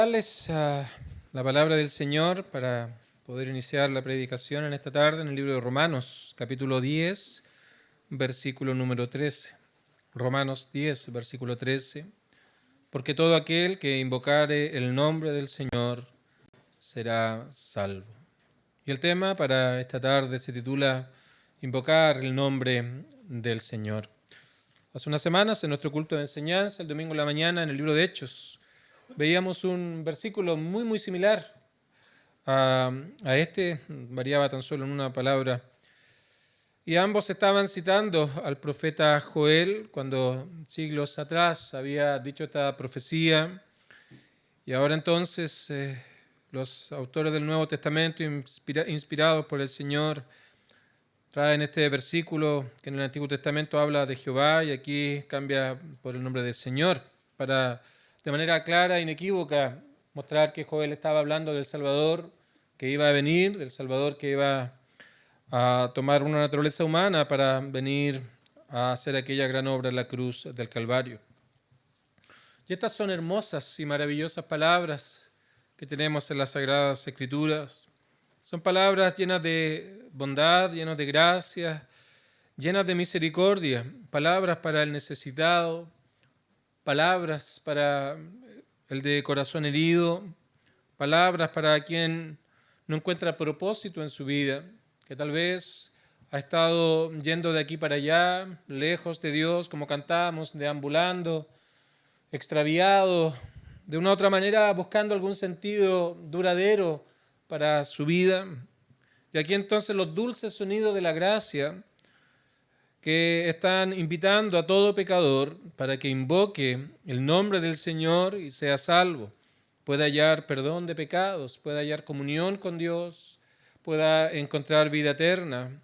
Darles la palabra del Señor para poder iniciar la predicación en esta tarde en el libro de Romanos, capítulo 10, versículo número 13. Romanos 10, versículo 13. Porque todo aquel que invocare el nombre del Señor será salvo. Y el tema para esta tarde se titula Invocar el nombre del Señor. Hace unas semanas en nuestro culto de enseñanza, el domingo en la mañana, en el libro de Hechos, veíamos un versículo muy similar a este, variaba tan solo en una palabra. Y ambos estaban citando al profeta Joel cuando siglos atrás había dicho esta profecía. Y ahora entonces los autores del Nuevo Testamento, inspirados por el Señor, traen este versículo que en el Antiguo Testamento habla de Jehová y aquí cambia por el nombre del Señor para de manera clara e inequívoca mostrar que Joel estaba hablando del Salvador que iba a venir, del Salvador que iba a tomar una naturaleza humana para venir a hacer aquella gran obra en la cruz del Calvario. Y estas son hermosas y maravillosas palabras que tenemos en las Sagradas Escrituras. Son palabras llenas de bondad, llenas de gracia, llenas de misericordia, palabras para el necesitado, palabras para el de corazón herido, palabras para quien no encuentra propósito en su vida, que tal vez ha estado yendo de aquí para allá, lejos de Dios, como cantábamos, deambulando, extraviado, de una u otra manera buscando algún sentido duradero para su vida. Y aquí entonces los dulces sonidos de la gracia que están invitando a todo pecador para que invoque el nombre del Señor y sea salvo, pueda hallar perdón de pecados, pueda hallar comunión con Dios, pueda encontrar vida eterna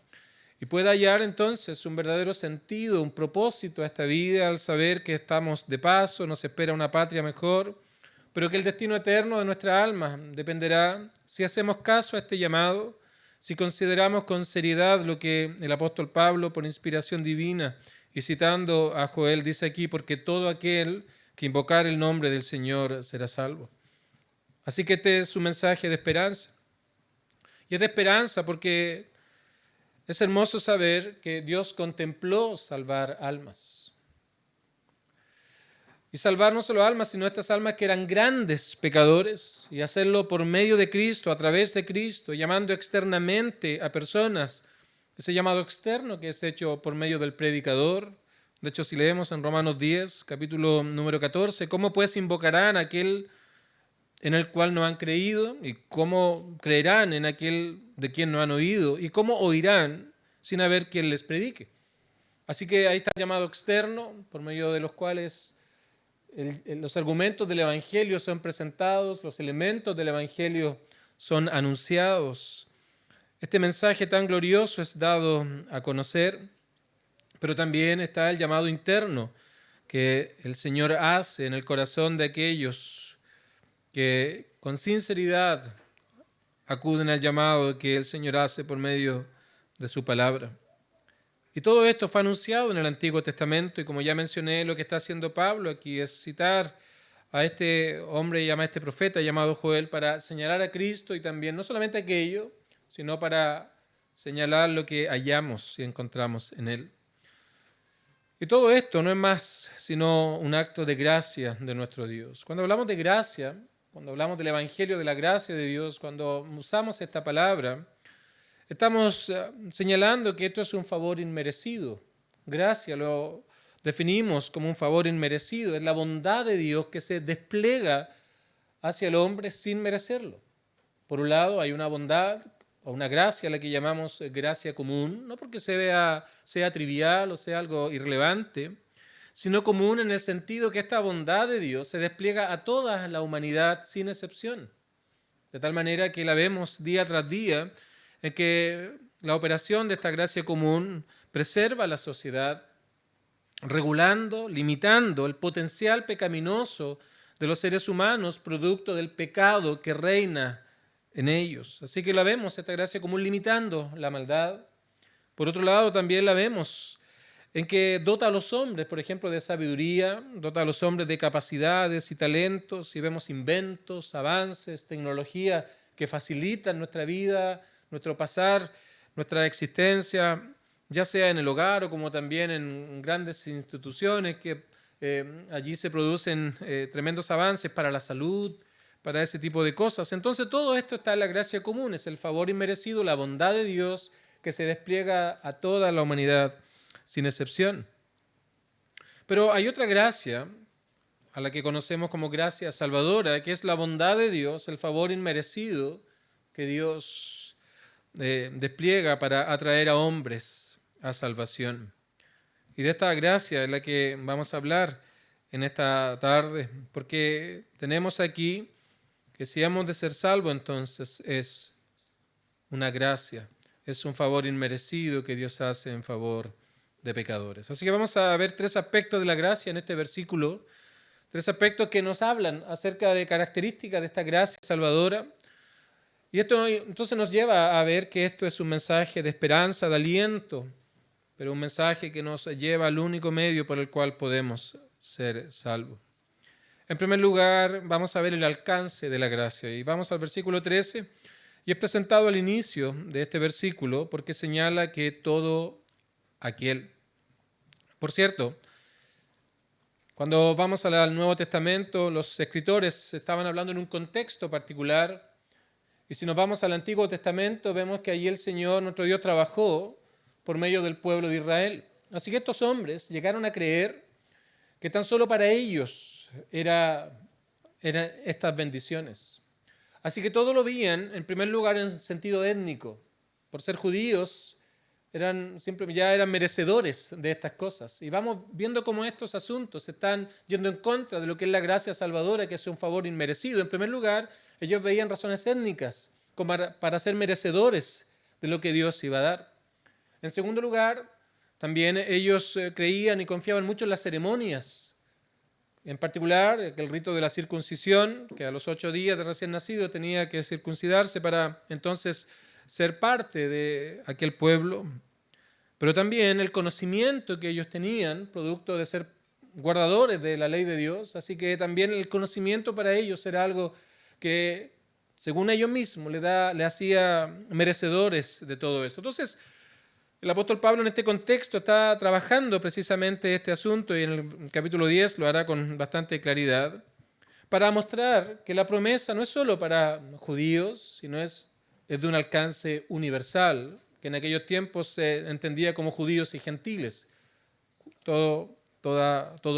y pueda hallar entonces un verdadero sentido, un propósito a esta vida al saber que estamos de paso, nos espera una patria mejor, pero que el destino eterno de nuestra alma dependerá si hacemos caso a este llamado, si consideramos con seriedad lo que el apóstol Pablo, por inspiración divina, y citando a Joel, dice aquí, porque todo aquel que invocar el nombre del Señor será salvo. Así que este es un mensaje de esperanza. Y es de esperanza porque es hermoso saber que Dios contempló salvar almas. Y salvar no solo almas, sino estas almas que eran grandes pecadores, y hacerlo por medio de Cristo, a través de Cristo, llamando externamente a personas. Ese llamado externo que es hecho por medio del predicador. De hecho, si leemos en Romanos 10, capítulo número 14, ¿cómo pues invocarán a aquel en el cual no han creído? ¿Y cómo creerán en aquel de quien no han oído? ¿Y cómo oirán sin haber quien les predique? Así que ahí está el llamado externo, por medio de los cuales los argumentos del Evangelio son presentados, los elementos del Evangelio son anunciados. Este mensaje tan glorioso es dado a conocer, pero también está el llamado interno que el Señor hace en el corazón de aquellos que con sinceridad acuden al llamado que el Señor hace por medio de su palabra. Y todo esto fue anunciado en el Antiguo Testamento y como ya mencioné, lo que está haciendo Pablo aquí es citar a este hombre y a este profeta llamado Joel para señalar a Cristo y también no solamente aquello, sino para señalar lo que hallamos y encontramos en él. Y todo esto no es más sino un acto de gracia de nuestro Dios. Cuando hablamos de gracia, cuando hablamos del Evangelio de la gracia de Dios, cuando usamos esta palabra, estamos señalando que esto es un favor inmerecido. Gracia lo definimos como un favor inmerecido. Es la bondad de Dios que se despliega hacia el hombre sin merecerlo. Por un lado hay una bondad o una gracia a la que llamamos gracia común, no porque sea trivial o sea algo irrelevante, sino común en el sentido que esta bondad de Dios se despliega a toda la humanidad sin excepción. De tal manera que la vemos día tras día, en que la operación de esta gracia común preserva a la sociedad, regulando, limitando el potencial pecaminoso de los seres humanos producto del pecado que reina en ellos. Así que la vemos, esta gracia común, limitando la maldad. Por otro lado, también la vemos en que dota a los hombres, por ejemplo, de sabiduría, dota a los hombres de capacidades y talentos, y vemos inventos, avances, tecnología que facilitan nuestra vida, nuestro pasar, nuestra existencia, ya sea en el hogar o como también en grandes instituciones que allí se producen tremendos avances para la salud, para ese tipo de cosas. Entonces todo esto está en la gracia común, es el favor inmerecido, la bondad de Dios que se despliega a toda la humanidad sin excepción. Pero hay otra gracia a la que conocemos como gracia salvadora, que es la bondad de Dios, el favor inmerecido que Dios despliega para atraer a hombres a salvación. Y de esta gracia es la que vamos a hablar en esta tarde, porque tenemos aquí que si hemos de ser salvos, entonces es una gracia, es un favor inmerecido que Dios hace en favor de pecadores. Así que vamos a ver tres aspectos de la gracia en este versículo, tres aspectos que nos hablan acerca de características de esta gracia salvadora. Y esto entonces nos lleva a ver que esto es un mensaje de esperanza, de aliento, pero un mensaje que nos lleva al único medio por el cual podemos ser salvos. En primer lugar, vamos a ver el alcance de la gracia. Y vamos al versículo 13, y es presentado al inicio de este versículo porque señala que todo aquel. Por cierto, cuando vamos al Nuevo Testamento, los escritores estaban hablando en un contexto particular. Y si nos vamos al Antiguo Testamento, vemos que allí el Señor, nuestro Dios, trabajó por medio del pueblo de Israel. Así que estos hombres llegaron a creer que tan solo para ellos eran estas bendiciones. Así que todo lo veían, en primer lugar, en sentido étnico. Por ser judíos, ya eran merecedores de estas cosas. Y vamos viendo cómo estos asuntos se están yendo en contra de lo que es la gracia salvadora, que es un favor inmerecido. En primer lugar, ellos veían razones étnicas como para ser merecedores de lo que Dios iba a dar. En segundo lugar, también ellos creían y confiaban mucho en las ceremonias. En particular, el rito de la circuncisión, que a los 8 días de recién nacido tenía que circuncidarse para entonces ser parte de aquel pueblo. Pero también el conocimiento que ellos tenían, producto de ser guardadores de la ley de Dios. Así que también el conocimiento para ellos era algo que, según ellos mismos, le hacía merecedores de todo esto. Entonces, el apóstol Pablo en este contexto está trabajando precisamente este asunto, y en el capítulo 10 lo hará con bastante claridad, para mostrar que la promesa no es solo para judíos, sino es de un alcance universal, que en aquellos tiempos se entendía como judíos y gentiles, todo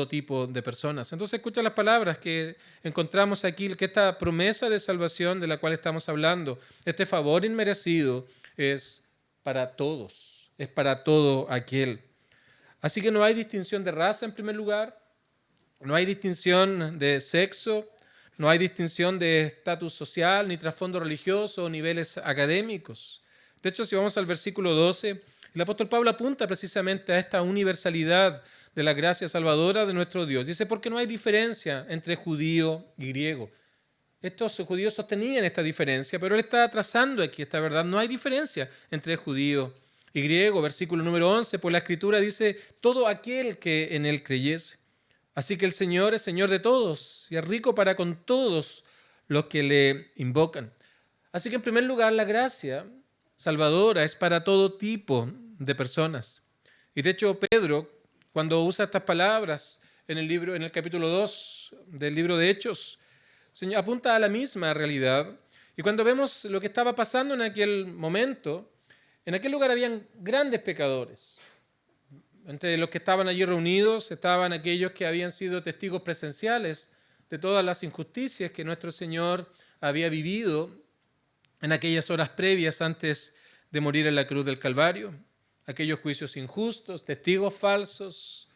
tipo de personas. Entonces escucha las palabras que encontramos aquí, que esta promesa de salvación de la cual estamos hablando, este favor inmerecido, es para todos. Es para todo aquel. Así que no hay distinción de raza en primer lugar, no hay distinción de sexo, no hay distinción de estatus social, ni trasfondo religioso, o niveles académicos. De hecho, si vamos al versículo 12, el apóstol Pablo apunta precisamente a esta universalidad de la gracia salvadora de nuestro Dios. Dice, porque no hay diferencia entre judío y griego. Estos judíos sostenían esta diferencia, pero él está trazando aquí esta verdad. No hay diferencia entre judío y griego. Versículo número 11, pues la Escritura dice, todo aquel que en él creyese. Así que el Señor es Señor de todos y es rico para con todos los que le invocan. Así que en primer lugar, la gracia salvadora es para todo tipo de personas. Y de hecho, Pedro, cuando usa estas palabras en el capítulo 2 del libro de Hechos, apunta a la misma realidad. Y cuando vemos lo que estaba pasando en aquel momento, en aquel lugar habían grandes pecadores. Entre los que estaban allí reunidos estaban aquellos que habían sido testigos presenciales de todas las injusticias que nuestro Señor había vivido en aquellas horas previas antes de morir en la cruz del Calvario. Aquellos juicios injustos, testigos falsos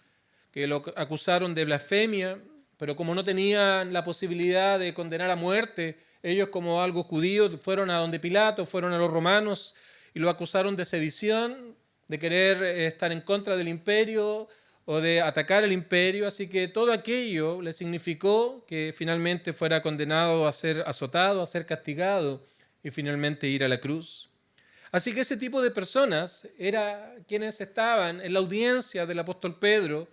que lo acusaron de blasfemia, pero como no tenían la posibilidad de condenar a muerte, ellos como algo judío fueron a donde Pilato, fueron a los romanos y lo acusaron de sedición, de querer estar en contra del imperio o de atacar el imperio. Así que todo aquello le significó que finalmente fuera condenado a ser azotado, a ser castigado y finalmente ir a la cruz. Así que ese tipo de personas eran quienes estaban en la audiencia del apóstol Pedro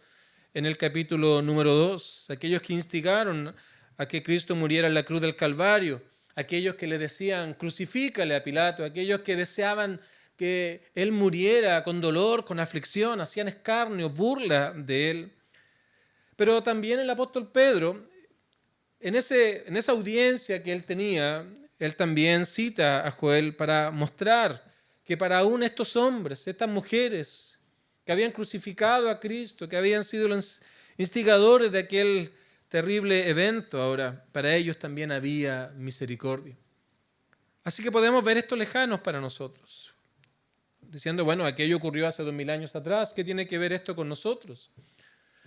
en el capítulo número 2, aquellos que instigaron a que Cristo muriera en la cruz del Calvario, aquellos que le decían crucifícale a Pilato, aquellos que deseaban que él muriera con dolor, con aflicción, hacían escarnio, burla de él. Pero también el apóstol Pedro, en esa audiencia que él tenía, él también cita a Joel para mostrar que para aún estos hombres, estas mujeres que habían crucificado a Cristo, que habían sido los instigadores de aquel terrible evento, ahora para ellos también había misericordia. Así que podemos ver estos lejanos para nosotros, diciendo, bueno, aquello ocurrió hace 2000 años atrás, ¿qué tiene que ver esto con nosotros?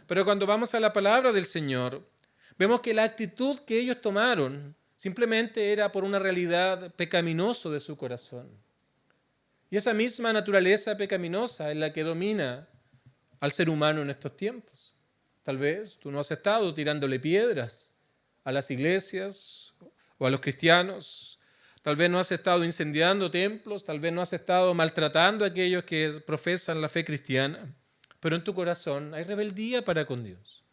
Pero cuando vamos a la palabra del Señor, vemos que la actitud que ellos tomaron simplemente era por una realidad pecaminosa de su corazón. Y esa misma naturaleza pecaminosa es la que domina al ser humano en estos tiempos. Tal vez tú no has estado tirándole piedras a las iglesias o a los cristianos. Tal vez no has estado incendiando templos, tal vez no has estado maltratando a aquellos que profesan la fe cristiana. Pero en tu corazón hay rebeldía para con Dios.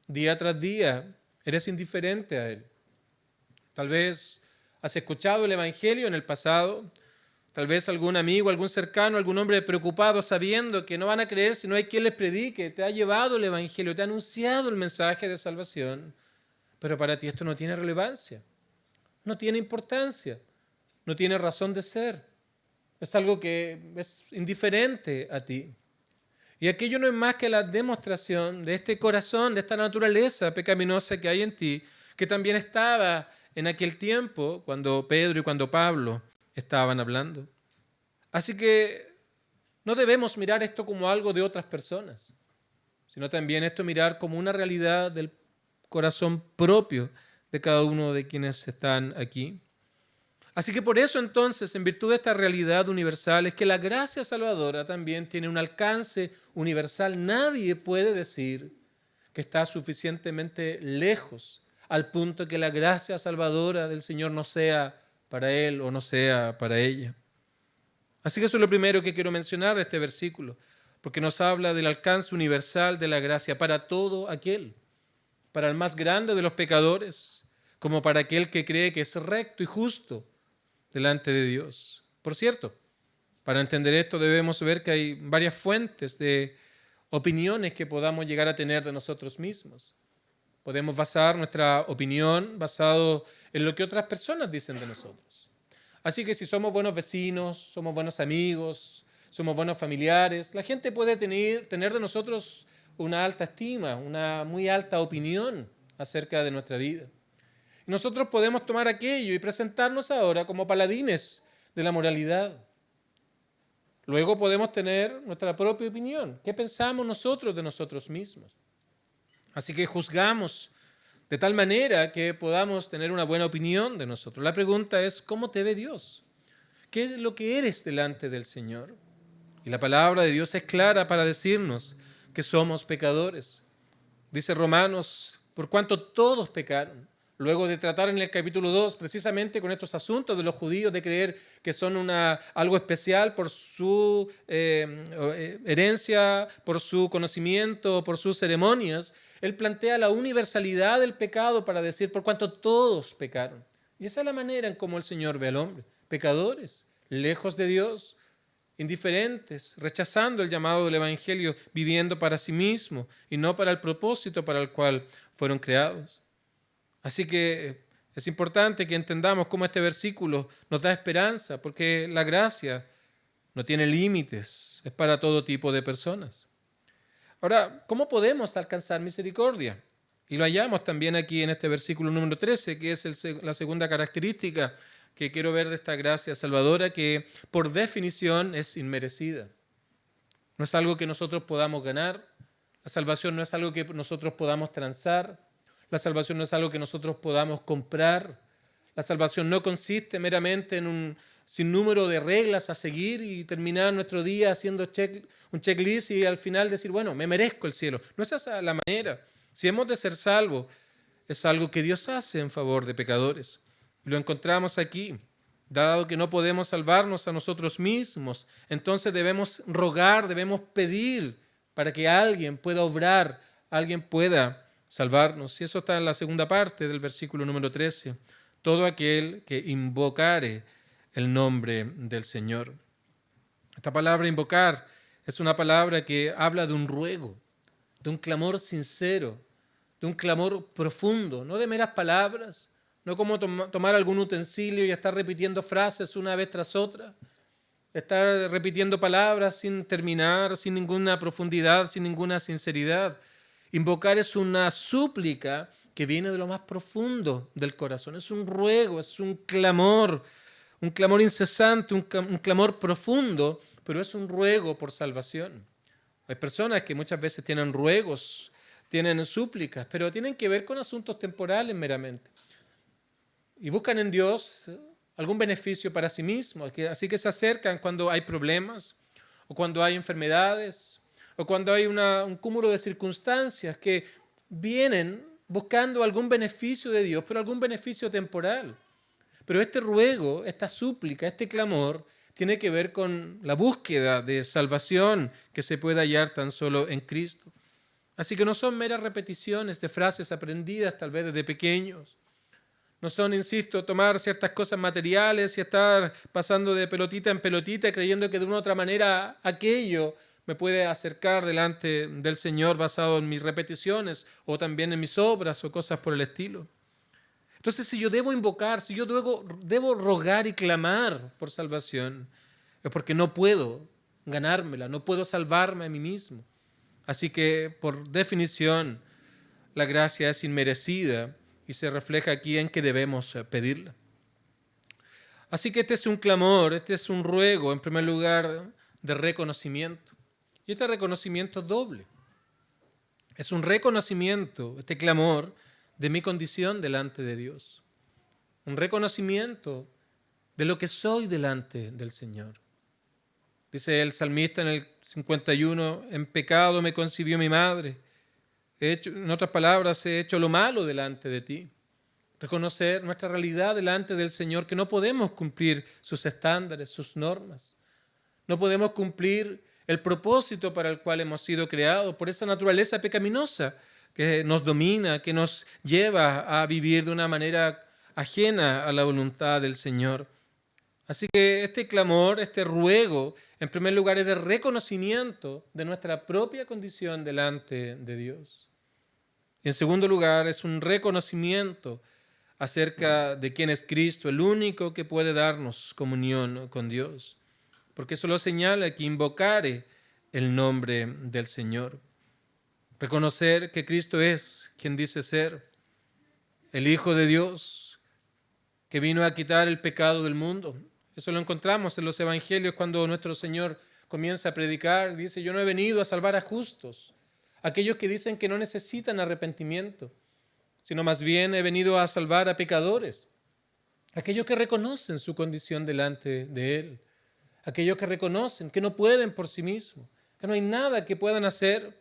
Día tras día eres indiferente a Él. Tal vez has escuchado el Evangelio en el pasado. Tal vez algún amigo, algún cercano, algún hombre preocupado sabiendo que no van a creer si no hay quien les predique, te ha llevado el Evangelio, te ha anunciado el mensaje de salvación. Pero para ti esto no tiene relevancia, no tiene importancia, no tiene razón de ser. Es algo que es indiferente a ti. Y aquello no es más que la demostración de este corazón, de esta naturaleza pecaminosa que hay en ti, que también estaba en aquel tiempo cuando Pedro y cuando Pablo estaban hablando. Así que no debemos mirar esto como algo de otras personas, sino también esto mirar como una realidad del corazón propio de cada uno de quienes están aquí. Así que por eso entonces, en virtud de esta realidad universal, es que la gracia salvadora también tiene un alcance universal. Nadie puede decir que está suficientemente lejos al punto que la gracia salvadora del Señor no sea para él o no sea para ella. Así que eso es lo primero que quiero mencionar de este versículo, porque nos habla del alcance universal de la gracia para todo aquel, para el más grande de los pecadores, como para aquel que cree que es recto y justo delante de Dios. Por cierto, para entender esto debemos ver que hay varias fuentes de opiniones que podamos llegar a tener de nosotros mismos. Podemos basar nuestra opinión basado en lo que otras personas dicen de nosotros. Así que si somos buenos vecinos, somos buenos amigos, somos buenos familiares, la gente puede tener de nosotros una alta estima, una muy alta opinión acerca de nuestra vida. Y nosotros podemos tomar aquello y presentarnos ahora como paladines de la moralidad. Luego podemos tener nuestra propia opinión. ¿Qué pensamos nosotros de nosotros mismos? Así que juzgamos de tal manera que podamos tener una buena opinión de nosotros. La pregunta es, ¿cómo te ve Dios? ¿Qué es lo que eres delante del Señor? Y la palabra de Dios es clara para decirnos que somos pecadores. Dice Romanos, por cuanto todos pecaron. Luego de tratar en el capítulo 2 precisamente con estos asuntos de los judíos, de creer que son algo especial por su herencia, por su conocimiento, por sus ceremonias, él plantea la universalidad del pecado para decir por cuanto todos pecaron. Y esa es la manera en cómo el Señor ve al hombre. Pecadores, lejos de Dios, indiferentes, rechazando el llamado del Evangelio, viviendo para sí mismo y no para el propósito para el cual fueron creados. Así que es importante que entendamos cómo este versículo nos da esperanza, porque la gracia no tiene límites, es para todo tipo de personas. Ahora, ¿cómo podemos alcanzar misericordia? Y lo hallamos también aquí en este versículo número 13, que es la segunda característica que quiero ver de esta gracia salvadora, que por definición es inmerecida. No es algo que nosotros podamos ganar, la salvación no es algo que nosotros podamos transar, la salvación no es algo que nosotros podamos comprar. La salvación no consiste meramente en un sinnúmero de reglas a seguir y terminar nuestro día haciendo un checklist y al final decir, bueno, me merezco el cielo. No es esa la manera. Si hemos de ser salvos, es algo que Dios hace en favor de pecadores. Lo encontramos aquí. Dado que no podemos salvarnos a nosotros mismos, entonces debemos rogar, debemos pedir para que alguien pueda obrar, alguien pueda salvarnos. Y eso está en la segunda parte del versículo número 13. Todo aquel que invocare el nombre del Señor. Esta palabra invocar es una palabra que habla de un ruego, de un clamor sincero, de un clamor profundo, no de meras palabras, no como tomar algún utensilio y estar repitiendo frases una vez tras otra, estar repitiendo palabras sin terminar, sin ninguna profundidad, sin ninguna sinceridad. Invocar es una súplica que viene de lo más profundo del corazón, es un ruego, es un clamor incesante, un clamor profundo, pero es un ruego por salvación. Hay personas que muchas veces tienen ruegos, tienen súplicas, pero tienen que ver con asuntos temporales meramente. Y buscan en Dios algún beneficio para sí mismos, así que se acercan cuando hay problemas, o cuando hay enfermedades, o cuando hay un cúmulo de circunstancias que vienen buscando algún beneficio de Dios, pero algún beneficio temporal. Pero este ruego, esta súplica, este clamor, tiene que ver con la búsqueda de salvación que se puede hallar tan solo en Cristo. Así que no son meras repeticiones de frases aprendidas tal vez desde pequeños. No son, insisto, tomar ciertas cosas materiales y estar pasando de pelotita en pelotita creyendo que de una u otra manera aquello me puede acercar delante del Señor basado en mis repeticiones o también en mis obras o cosas por el estilo. Entonces, si yo debo invocar, si yo debo rogar y clamar por salvación, es porque no puedo ganármela, no puedo salvarme a mí mismo. Así que, por definición, la gracia es inmerecida y se refleja aquí en que debemos pedirla. Así que este es un clamor, este es un ruego, en primer lugar, de reconocimiento. Y este reconocimiento es doble. Es un reconocimiento, este clamor, de mi condición delante de Dios. Un reconocimiento de lo que soy delante del Señor. Dice el salmista en el 51, en pecado me concibió mi madre. En otras palabras, he hecho lo malo delante de ti. Reconocer nuestra realidad delante del Señor, que no podemos cumplir sus estándares, sus normas. No podemos cumplir el propósito para el cual hemos sido creados por esa naturaleza pecaminosa que nos domina, que nos lleva a vivir de una manera ajena a la voluntad del Señor. Así que este clamor, este ruego, en primer lugar es de reconocimiento de nuestra propia condición delante de Dios. Y en segundo lugar es un reconocimiento acerca de quién es Cristo, el único que puede darnos comunión con Dios. Porque eso lo señala que invocare el nombre del Señor. Reconocer que Cristo es quien dice ser, el Hijo de Dios, que vino a quitar el pecado del mundo. Eso lo encontramos en los evangelios cuando nuestro Señor comienza a predicar. Dice, yo no he venido a salvar a justos, aquellos que dicen que no necesitan arrepentimiento, sino más bien he venido a salvar a pecadores, aquellos que reconocen su condición delante de Él, aquellos que reconocen que no pueden por sí mismos, que no hay nada que puedan hacer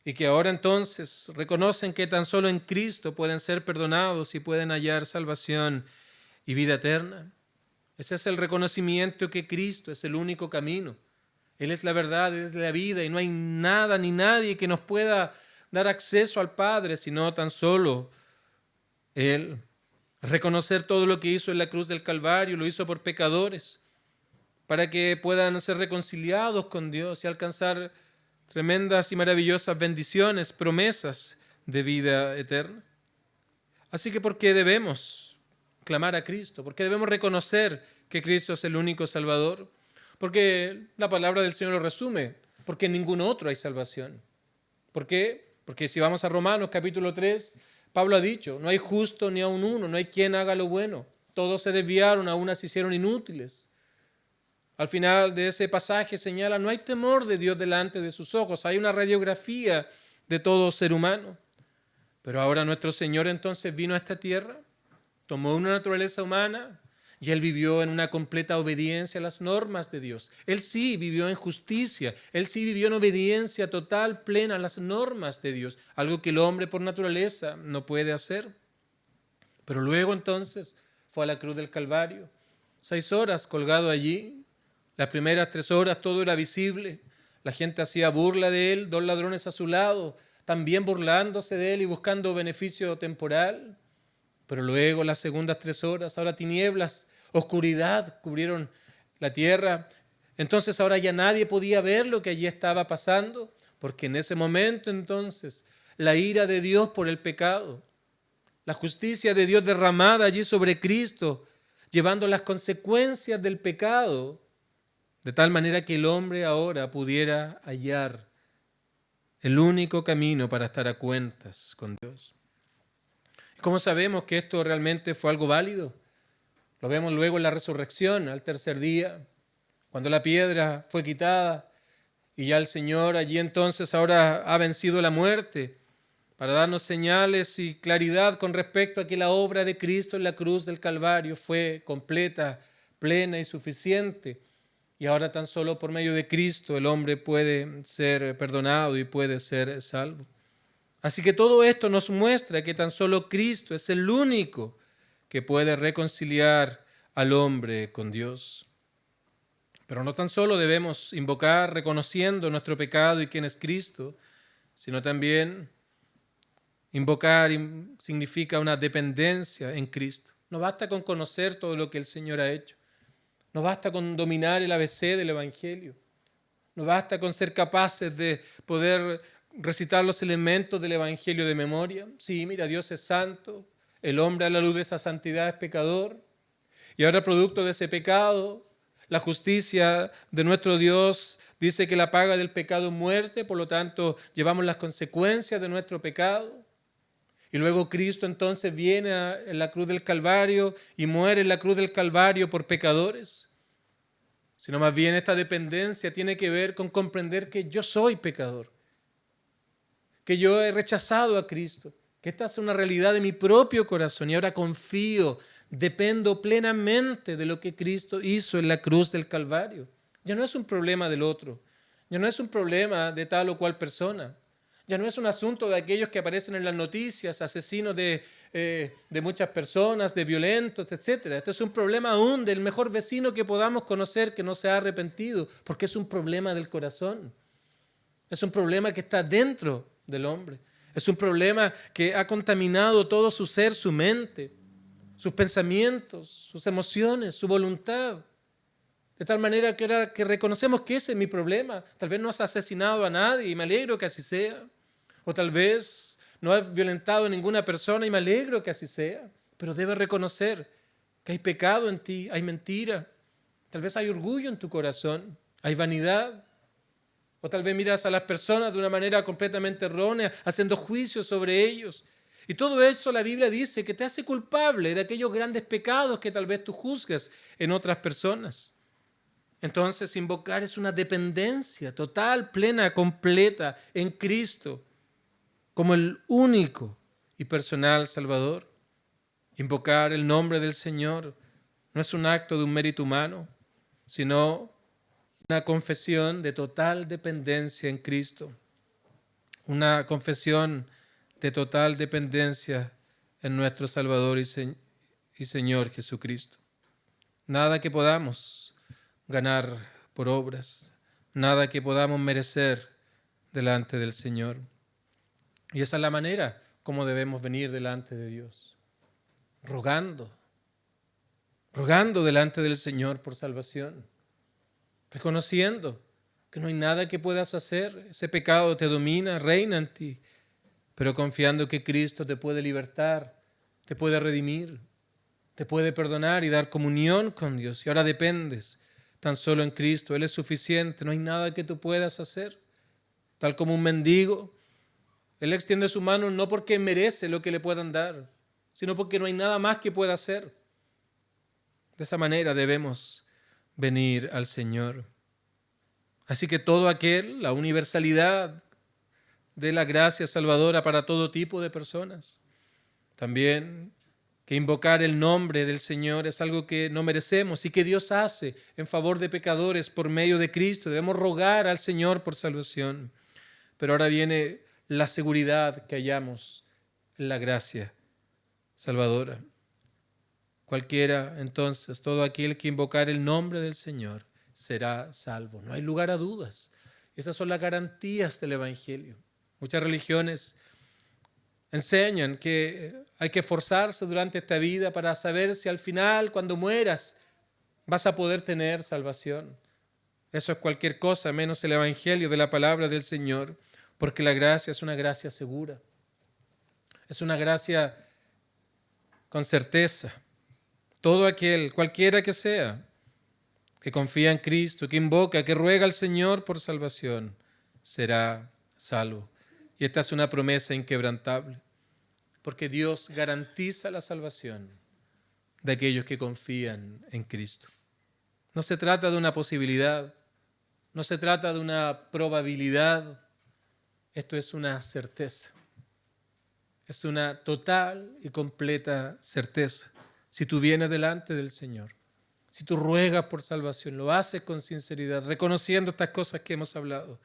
y que ahora entonces reconocen que tan solo en Cristo pueden ser perdonados y pueden hallar salvación y vida eterna. Ese es el reconocimiento que Cristo es el único camino. Él es la verdad, Él es la vida y no hay nada ni nadie que nos pueda dar acceso al Padre, sino tan solo Él. Reconocer todo lo que hizo en la cruz del Calvario, lo hizo por pecadores, para que puedan ser reconciliados con Dios y alcanzar tremendas y maravillosas bendiciones, promesas de vida eterna. Así que ¿por qué debemos clamar a Cristo? ¿Por qué debemos reconocer que Cristo es el único Salvador? Porque la palabra del Señor lo resume, porque en ningún otro hay salvación. ¿Por qué? Porque si vamos a Romanos capítulo 3, Pablo ha dicho, no hay justo ni aun uno, no hay quien haga lo bueno. Todos se desviaron, a unas se hicieron inútiles. Al final de ese pasaje señala, no hay temor de Dios delante de sus ojos, hay una radiografía de todo ser humano. Pero ahora nuestro Señor entonces vino a esta tierra, tomó una naturaleza humana y Él vivió en una completa obediencia a las normas de Dios. Él sí vivió en justicia, Él sí vivió en obediencia total, plena a las normas de Dios, algo que el hombre por naturaleza no puede hacer. Pero luego entonces fue a la cruz del Calvario 6 horas colgado allí. Las primeras 3 horas todo era visible. La gente hacía burla de él, 2 ladrones a su lado, también burlándose de él y buscando beneficio temporal. Pero luego las segundas 3 horas, ahora tinieblas, oscuridad cubrieron la tierra. Entonces ahora ya nadie podía ver lo que allí estaba pasando, porque en ese momento entonces la ira de Dios por el pecado, la justicia de Dios derramada allí sobre Cristo, llevando las consecuencias del pecado, de tal manera que el hombre ahora pudiera hallar el único camino para estar a cuentas con Dios. ¿Cómo sabemos que esto realmente fue algo válido? Lo vemos luego en la resurrección, al tercer día, cuando la piedra fue quitada y ya el Señor allí entonces ahora ha vencido la muerte para darnos señales y claridad con respecto a que la obra de Cristo en la cruz del Calvario fue completa, plena y suficiente. Y ahora tan solo por medio de Cristo el hombre puede ser perdonado y puede ser salvo. Así que todo esto nos muestra que tan solo Cristo es el único que puede reconciliar al hombre con Dios. Pero no tan solo debemos invocar reconociendo nuestro pecado y quién es Cristo, sino también invocar significa una dependencia en Cristo. No basta con conocer todo lo que el Señor ha hecho. No basta con dominar el ABC del Evangelio. No basta con ser capaces de poder recitar los elementos del Evangelio de memoria. Sí, mira, Dios es santo, el hombre a la luz de esa santidad es pecador, y ahora producto de ese pecado, la justicia de nuestro Dios dice que la paga del pecado es muerte, por lo tanto llevamos las consecuencias de nuestro pecado. Y luego Cristo entonces viene en la cruz del Calvario y muere en la cruz del Calvario por pecadores. Sino más bien esta dependencia tiene que ver con comprender que yo soy pecador, que yo he rechazado a Cristo, que esta es una realidad de mi propio corazón y ahora confío, dependo plenamente de lo que Cristo hizo en la cruz del Calvario. Ya no es un problema del otro, ya no es un problema de tal o cual persona, ya no es un asunto de aquellos que aparecen en las noticias, asesinos de muchas personas, de violentos, etc. Esto es un problema aún del mejor vecino que podamos conocer que no se ha arrepentido, porque es un problema del corazón. Es un problema que está dentro del hombre. Es un problema que ha contaminado todo su ser, su mente, sus pensamientos, sus emociones, su voluntad. De tal manera que ahora que reconocemos que ese es mi problema. Tal vez no has asesinado a nadie y me alegro que así sea. O tal vez no has violentado a ninguna persona y me alegro que así sea. Pero debes reconocer que hay pecado en ti, hay mentira. Tal vez hay orgullo en tu corazón, hay vanidad. O tal vez miras a las personas de una manera completamente errónea, haciendo juicios sobre ellos. Y todo eso la Biblia dice que te hace culpable de aquellos grandes pecados que tal vez tú juzgas en otras personas. Entonces, invocar es una dependencia total, plena, completa en Cristo como el único y personal Salvador. Invocar el nombre del Señor no es un acto de un mérito humano, sino una confesión de total dependencia en Cristo, una confesión de total dependencia en nuestro Salvador y Señor Jesucristo. Nada que podamos ganar por obras, nada que podamos merecer delante del Señor. Y esa es la manera como debemos venir delante de Dios, rogando delante del Señor por salvación, reconociendo que no hay nada que puedas hacer, ese pecado te domina, reina en ti, pero confiando que Cristo te puede libertar, te puede redimir, te puede perdonar y dar comunión con Dios. Y ahora dependes tan solo en Cristo, Él es suficiente, no hay nada que tú puedas hacer. Tal como un mendigo, Él extiende su mano no porque merece lo que le puedan dar, sino porque no hay nada más que pueda hacer. De esa manera debemos venir al Señor. Así que todo aquel, la universalidad de la gracia salvadora para todo tipo de personas. También que invocar el nombre del Señor es algo que no merecemos y que Dios hace en favor de pecadores por medio de Cristo. Debemos rogar al Señor por salvación. Pero ahora viene la seguridad que hallamos en la gracia salvadora. Cualquiera, entonces, todo aquel que invocar el nombre del Señor será salvo. No hay lugar a dudas. Esas son las garantías del Evangelio. Muchas religiones enseñan que hay que esforzarse durante esta vida para saber si al final, cuando mueras, vas a poder tener salvación. Eso es cualquier cosa menos el Evangelio de la palabra del Señor, porque la gracia es una gracia segura. Es una gracia con certeza. Todo aquel, cualquiera que sea, que confía en Cristo, que invoca, que ruega al Señor por salvación, será salvo. Y esta es una promesa inquebrantable, porque Dios garantiza la salvación de aquellos que confían en Cristo. No se trata de una posibilidad, no se trata de una probabilidad, esto es una certeza. Es una total y completa certeza. Si tú vienes delante del Señor, si tú ruegas por salvación, lo haces con sinceridad, reconociendo estas cosas que hemos hablado,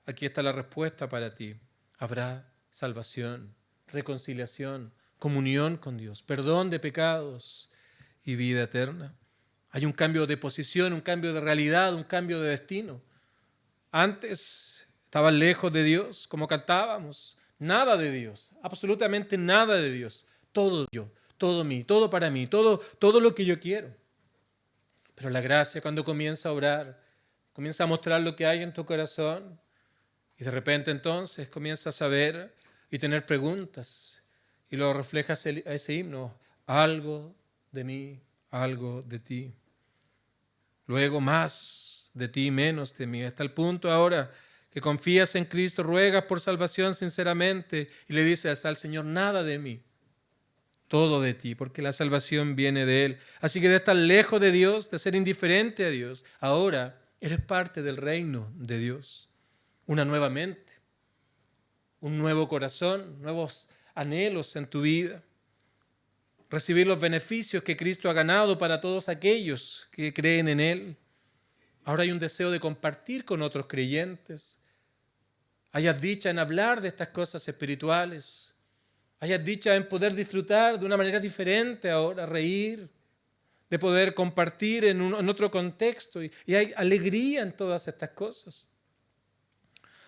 aquí está la respuesta para ti. Habrá salvación, reconciliación, comunión con Dios, perdón de pecados y vida eterna. Hay un cambio de posición, un cambio de realidad, un cambio de destino. Antes estaban lejos de Dios, como cantábamos, nada de Dios, absolutamente nada de Dios. Todo yo, todo mí, todo para mí, todo lo que yo quiero. Pero la gracia, cuando comienza a obrar, comienza a mostrar lo que hay en tu corazón y de repente entonces comienzas a ver y tener preguntas y lo reflejas a ese himno, algo de mí, algo de ti. Luego más de ti, menos de mí. Hasta el punto ahora que confías en Cristo, ruegas por salvación sinceramente y le dices al Señor, nada de mí, todo de ti, porque la salvación viene de Él. Así que de estar lejos de Dios, de ser indiferente a Dios, ahora eres parte del reino de Dios. Una nueva mente, un nuevo corazón, nuevos anhelos en tu vida. Recibir los beneficios que Cristo ha ganado para todos aquellos que creen en Él. Ahora hay un deseo de compartir con otros creyentes. Hayas dicha en hablar de estas cosas espirituales. Hayas dicha en poder disfrutar de una manera diferente ahora, reír, de poder compartir en otro contexto. Y hay alegría en todas estas cosas.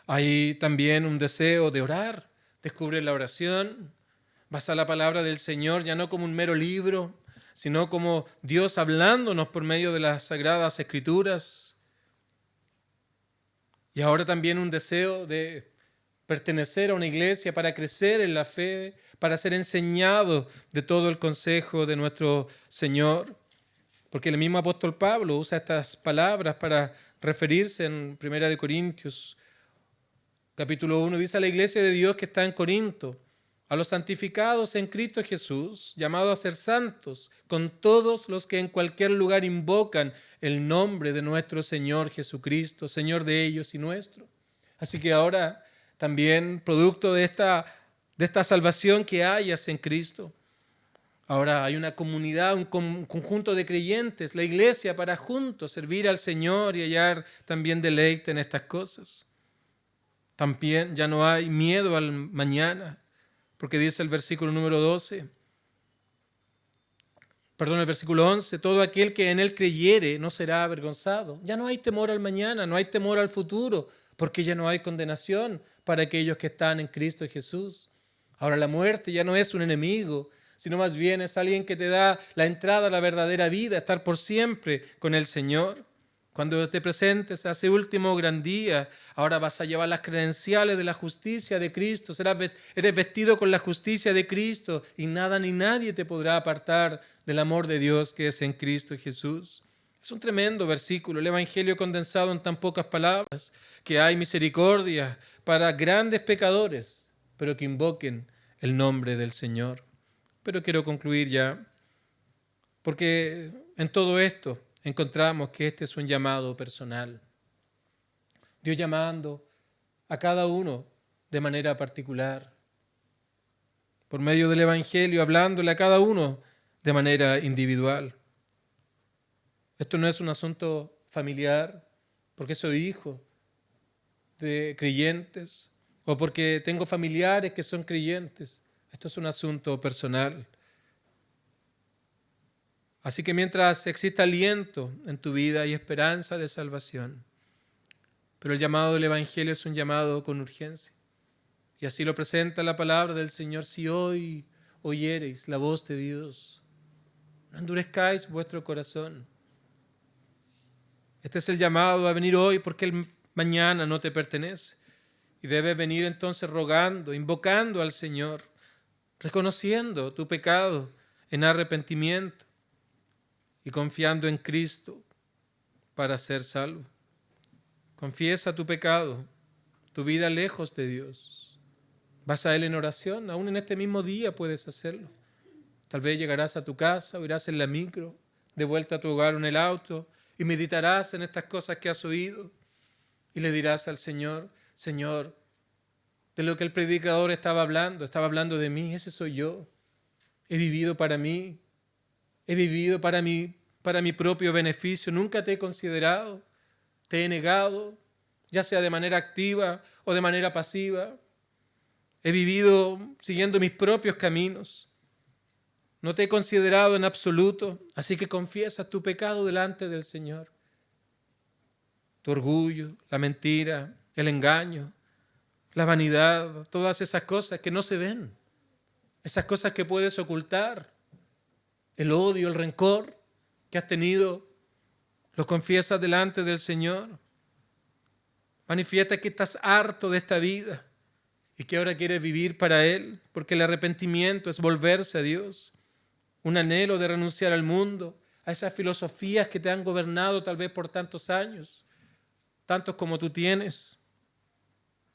Hay también un deseo de orar. Descubre la oración. Vas a la palabra del Señor ya no como un mero libro, sino como Dios hablándonos por medio de las Sagradas Escrituras. Y ahora también un deseo de pertenecer a una iglesia para crecer en la fe, para ser enseñado de todo el consejo de nuestro Señor. Porque el mismo apóstol Pablo usa estas palabras para referirse en 1 Corintios, capítulo 1, dice a la iglesia de Dios que está en Corinto, a los santificados en Cristo Jesús, llamados a ser santos, con todos los que en cualquier lugar invocan el nombre de nuestro Señor Jesucristo, Señor de ellos y nuestro. Así que ahora también, producto de esta salvación que hayas en Cristo, ahora hay una comunidad, un conjunto de creyentes, la iglesia, para juntos servir al Señor y hallar también deleite en estas cosas. También ya no hay miedo al mañana, porque dice el versículo número 12, el versículo 11, todo aquel que en él creyere no será avergonzado. Ya no hay temor al mañana, no hay temor al futuro, porque ya no hay condenación para aquellos que están en Cristo Jesús. Ahora la muerte ya no es un enemigo, sino más bien es alguien que te da la entrada a la verdadera vida, estar por siempre con el Señor. Cuando te presentes a ese último gran día, ahora vas a llevar las credenciales de la justicia de Cristo, eres vestido con la justicia de Cristo y nada ni nadie te podrá apartar del amor de Dios que es en Cristo Jesús. Es un tremendo versículo, el Evangelio condensado en tan pocas palabras, que hay misericordia para grandes pecadores, pero que invoquen el nombre del Señor. Pero quiero concluir ya, porque en todo esto encontramos que este es un llamado personal. Dios llamando a cada uno de manera particular, por medio del Evangelio, hablándole a cada uno de manera individual. Esto no es un asunto familiar, porque soy hijo de creyentes o porque tengo familiares que son creyentes. Esto es un asunto personal. Así que mientras exista aliento en tu vida hay esperanza de salvación. Pero el llamado del Evangelio es un llamado con urgencia. Y así lo presenta la palabra del Señor. Si hoy oyereis la voz de Dios, no endurezcáis vuestro corazón. Este es el llamado a venir hoy porque el mañana no te pertenece. Y debes venir entonces rogando, invocando al Señor, reconociendo tu pecado en arrepentimiento y confiando en Cristo para ser salvo. Confiesa tu pecado, tu vida lejos de Dios. Vas a Él en oración, aún en este mismo día puedes hacerlo. Tal vez llegarás a tu casa o irás en la micro, de vuelta a tu hogar o en el auto, y meditarás en estas cosas que has oído y le dirás al Señor: Señor, de lo que el predicador estaba hablando de mí, ese soy yo. He vivido para mí, he vivido para mi propio beneficio, nunca te he considerado, te he negado, ya sea de manera activa o de manera pasiva. He vivido siguiendo mis propios caminos. No te he considerado en absoluto, así que confiesa tu pecado delante del Señor. Tu orgullo, la mentira, el engaño, la vanidad, todas esas cosas que no se ven, esas cosas que puedes ocultar, el odio, el rencor que has tenido, lo confiesas delante del Señor. Manifiesta que estás harto de esta vida y que ahora quieres vivir para Él, porque el arrepentimiento es volverse a Dios. Un anhelo de renunciar al mundo, a esas filosofías que te han gobernado tal vez por tantos años, tantos como tú tienes.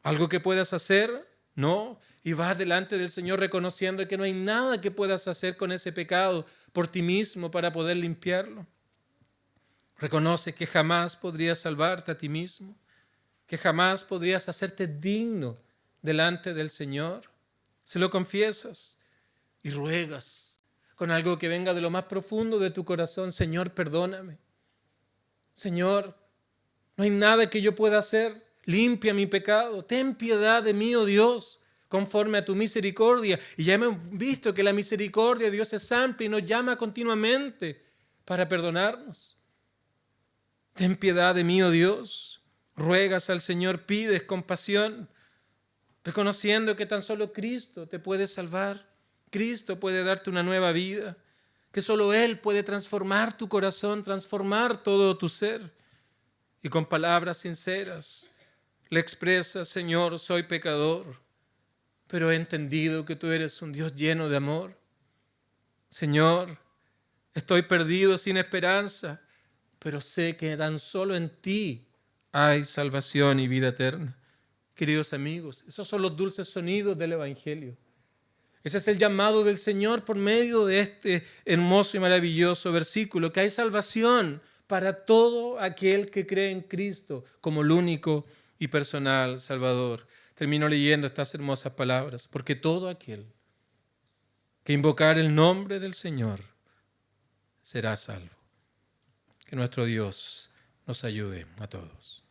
¿Algo que puedas hacer? No. Y vas delante del Señor reconociendo que no hay nada que puedas hacer con ese pecado por ti mismo para poder limpiarlo. Reconoce que jamás podrías salvarte a ti mismo, que jamás podrías hacerte digno delante del Señor. Se lo confiesas y ruegas con algo que venga de lo más profundo de tu corazón: Señor, perdóname. Señor, no hay nada que yo pueda hacer. Limpia mi pecado. Ten piedad de mí, oh Dios, conforme a tu misericordia. Y ya hemos visto que la misericordia de Dios es amplia y nos llama continuamente para perdonarnos. Ten piedad de mí, oh Dios. Ruegas al Señor, pides compasión, reconociendo que tan solo Cristo te puede salvar. Cristo puede darte una nueva vida, que solo Él puede transformar tu corazón, transformar todo tu ser. Y con palabras sinceras le expresas: Señor, soy pecador, pero he entendido que tú eres un Dios lleno de amor. Señor, estoy perdido sin esperanza, pero sé que tan solo en ti hay salvación y vida eterna. Queridos amigos, esos son los dulces sonidos del Evangelio. Ese es el llamado del Señor por medio de este hermoso y maravilloso versículo, que hay salvación para todo aquel que cree en Cristo como el único y personal Salvador. Termino leyendo estas hermosas palabras: porque todo aquel que invocar el nombre del Señor será salvo. Que nuestro Dios nos ayude a todos.